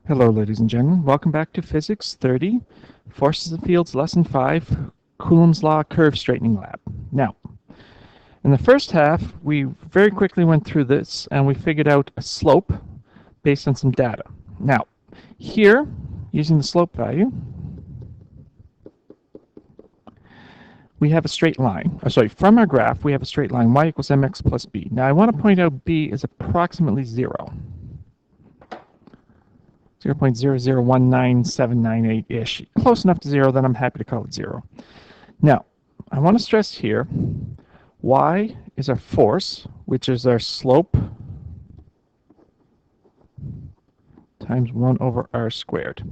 Hello, ladies and gentlemen. Welcome back to Physics 30, Forces and Fields, Lesson 5, Coulombs Law Curve Straightening Lab. Now, in the first half, we very quickly went through this and we figured out a slope based on some data. Now, here, using the slope value, we have a straight line. From our graph, we have a straight line y equals mx plus b. Now, I want to point out b is approximately 0. 0.001978-ish. Close enough to 0 that I'm happy to call it 0. Now, I want to stress here, y is our force, which is our slope, times 1 over r squared.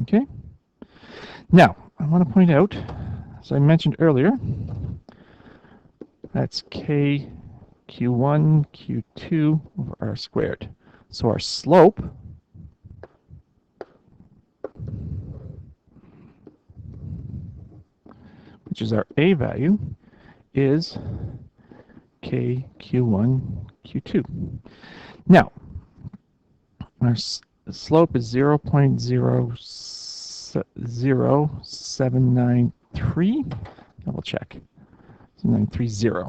Okay? Now, I want to point out, as I mentioned earlier, that's k q1 q2 over r squared. So our slope which is our A value, is k q1 q2. Now, our slope is 0.00793. Double check. 930.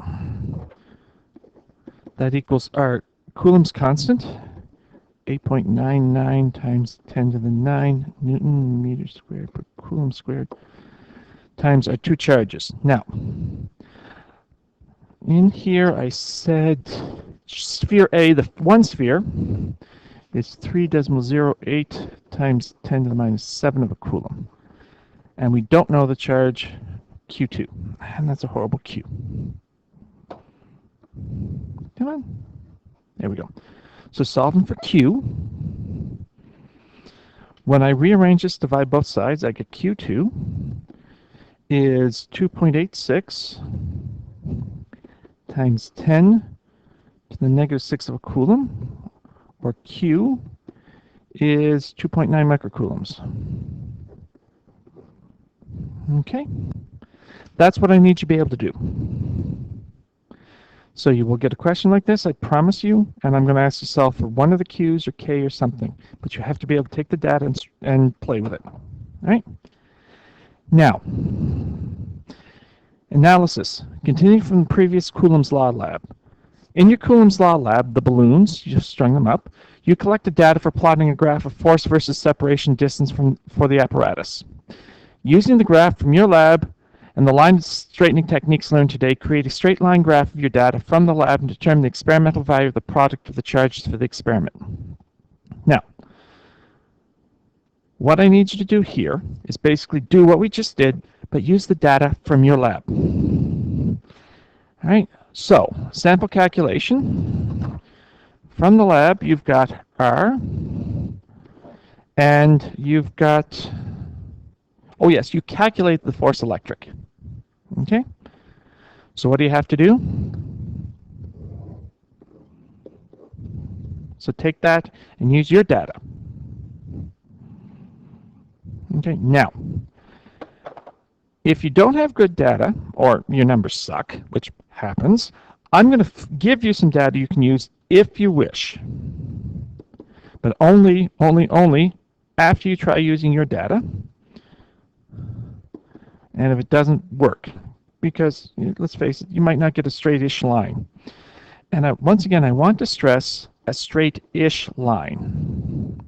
That equals our Coulomb's constant, 8.99 times 10 to the 9 Newton meters squared per Coulomb squared, times our two charges. Now, in here I said sphere A, the one sphere, is 3.08 times 10 to the minus 7 of a Coulomb. And we don't know the charge Q2. And that's a horrible Q. Come on. There we go. So solving for Q, when I rearrange this, divide both sides, I get Q2 is 2.86 times 10 to the negative 6 of a Coulomb, or Q is 2.9 microcoulombs. Okay? That's what I need you to be able to do. So you will get a question like this, I promise you, and I'm going to ask yourself for one of the Q's or K or something, but you have to be able to take the data and play with it. All right? Now, analysis. Continuing from the previous Coulombs Law lab. In your Coulombs Law lab, the balloons, you just strung them up, you collected data for plotting a graph of force versus separation distance for the apparatus. Using the graph from your lab and the line straightening techniques learned today, create a straight line graph of your data from the lab and determine the experimental value of the product of the charges for the experiment. Now, what I need you to do here is basically do what we just did, but use the data from your lab. All right, so sample calculation. From the lab, you've got R, and you've got, oh yes, you calculate the force electric. Okay, so what do you have to do? So take that and use your data. Okay, now, if you don't have good data, or your numbers suck, which happens, I'm going to give you some data you can use if you wish. But only after you try using your data, and if it doesn't work. Because, let's face it, you might not get a straight-ish line. And once again, I want to stress a straight-ish line.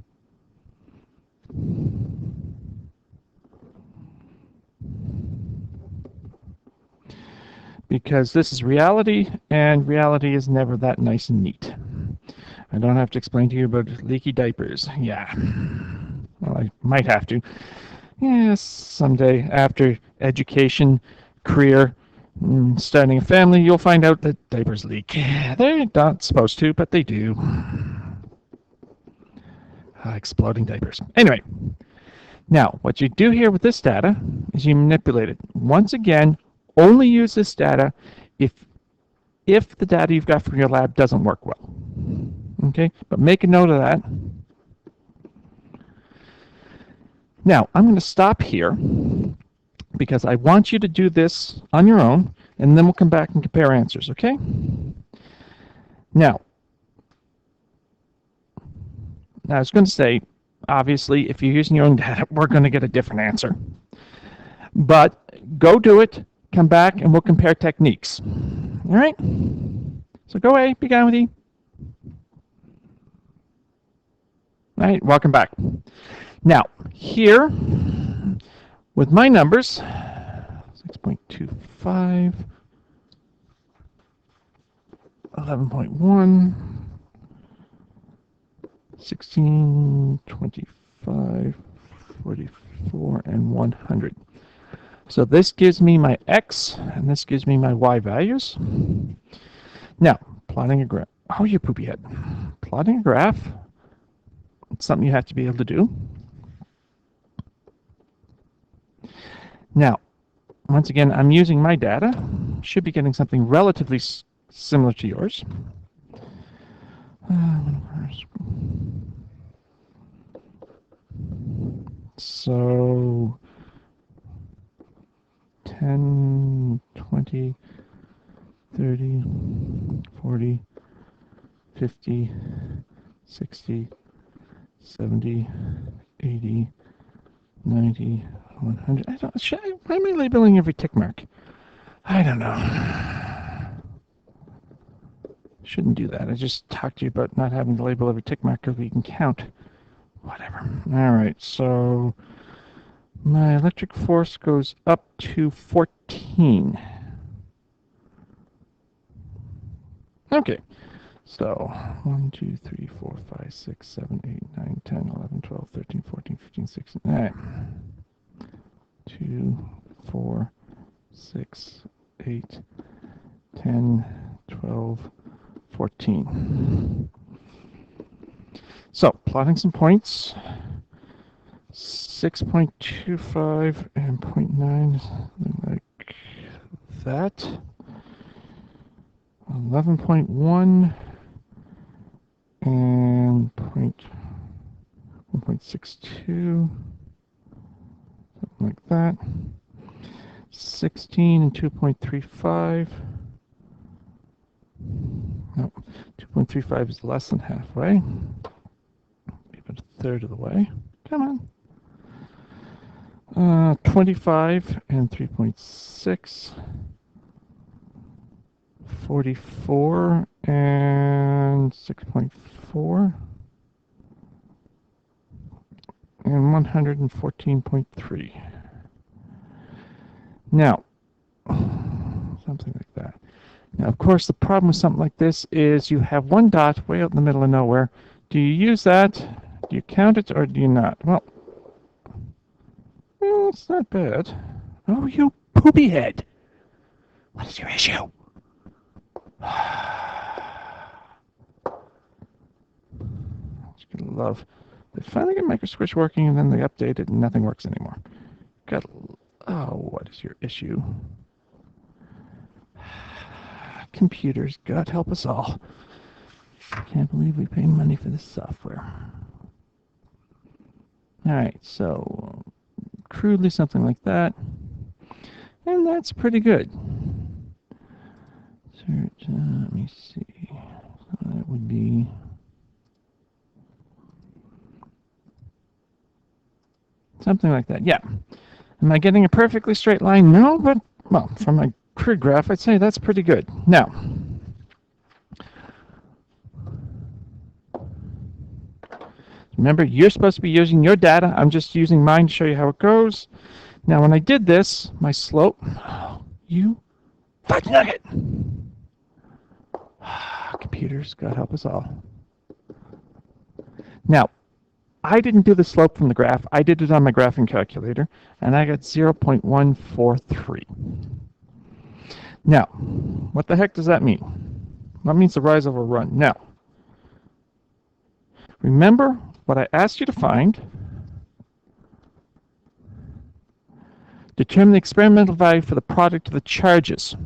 Because this is reality, and reality is never that nice and neat. I don't have to explain to you about leaky diapers. Yeah. Well, I might have to. Yes, someday after education, career, starting a family, you'll find out that diapers leak. They're not supposed to, but they do. Exploding diapers. Anyway, now what you do here with this data is you manipulate it. Once again, only use this data if the data you've got from your lab doesn't work well. Okay, but make a note of that. Now, I'm going to stop here because I want you to do this on your own, and then we'll come back and compare answers, okay? Now, Now, I was going to say, obviously, if you're using your own data, we're going to get a different answer. But go do it, come back, and we'll compare techniques. All right? So go away, be gone with you. All right, welcome back. Now, here, with my numbers, 6.25, 11.1, 16, 25, 44, and 100. So this gives me my X, and this gives me my Y values. Now, plotting a graph. Oh, you poopy head. Plotting a graph, it's something you have to be able to do. Now, once again, I'm using my data. Should be getting something relatively similar to yours. So 10, 20, 30, 40, 50, 60, 70, 80, 90, 100. Why am I labeling every tick mark? I don't know. Shouldn't do that. I just talked to you about not having to label every tick mark because you can count. Whatever. All right, so my electric force goes up to 14. Okay, so 1, 2, 3, 4, 5, 6, 7, 8, 9, 10, 11, 12, 13, 14, 15, 16. All right. 2, 4, 6, 8, 10, 12, 14. So, plotting some points. 6.25 and 0.9, like that. 11.1 and 1.62, something like that. 16 and 2.35. No, 2.35 is less than halfway. Maybe about a third of the way. Come on. 25 and 3.6. 44 and 6.4. And 114.3. Now, something like that. Now, of course, the problem with something like this is you have one dot way out in the middle of nowhere. Do you use that? Do you count it or do you not? Well, it's not bad. Oh, you poopy head. What is your issue? Just gonna love. They finally get MicroSquish working and then they update it and nothing works anymore. Oh, what is your issue? Computers, God help us all. Can't believe we pay money for this software. Alright, so crudely something like that. And that's pretty good. Search, let me see. So that would be something like that. Yeah. Am I getting a perfectly straight line? No, but, well, from my crude graph, I'd say that's pretty good. Now, remember, you're supposed to be using your data. I'm just using mine to show you how it goes. Now, when I did this, my slope, you fudge nugget. Computers, God help us all. Now, I didn't do the slope from the graph. I did it on my graphing calculator, and I got 0.143. Now, what the heck does that mean? That means the rise over run. Now, remember what I asked you to find. Determine the experimental value for the product of the charges.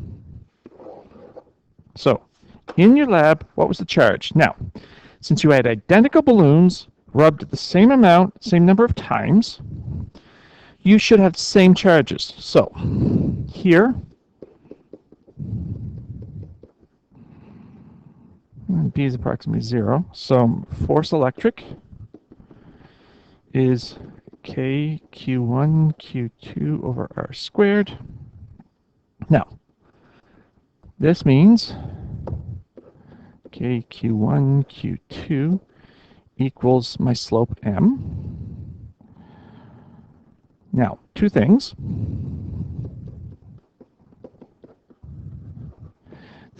So, in your lab, what was the charge? Now, since you had identical balloons rubbed the same amount, same number of times, you should have the same charges. So, here, B is approximately 0. So, force electric is k q1 q2 over r squared. Now, this means k q1 q2 equals my slope m. Now, two things.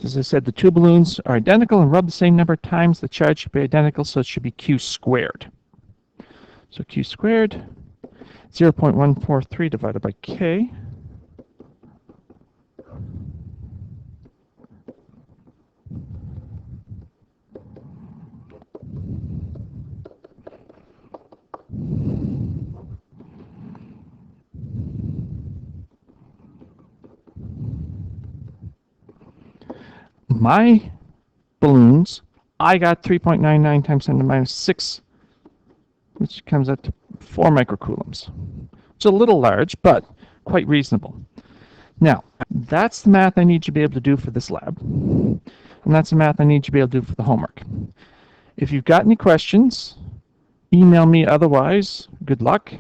As I said, the two balloons are identical and rub the same number of times. The charge should be identical, so it should be q squared. So q squared, 0.143 divided by k. My balloons, I got 3.99 times 10 to the minus 6, which comes out to 4 microcoulombs. It's a little large, but quite reasonable. Now, that's the math I need you to be able to do for this lab. And that's the math I need you to be able to do for the homework. If you've got any questions, email me. Otherwise, good luck.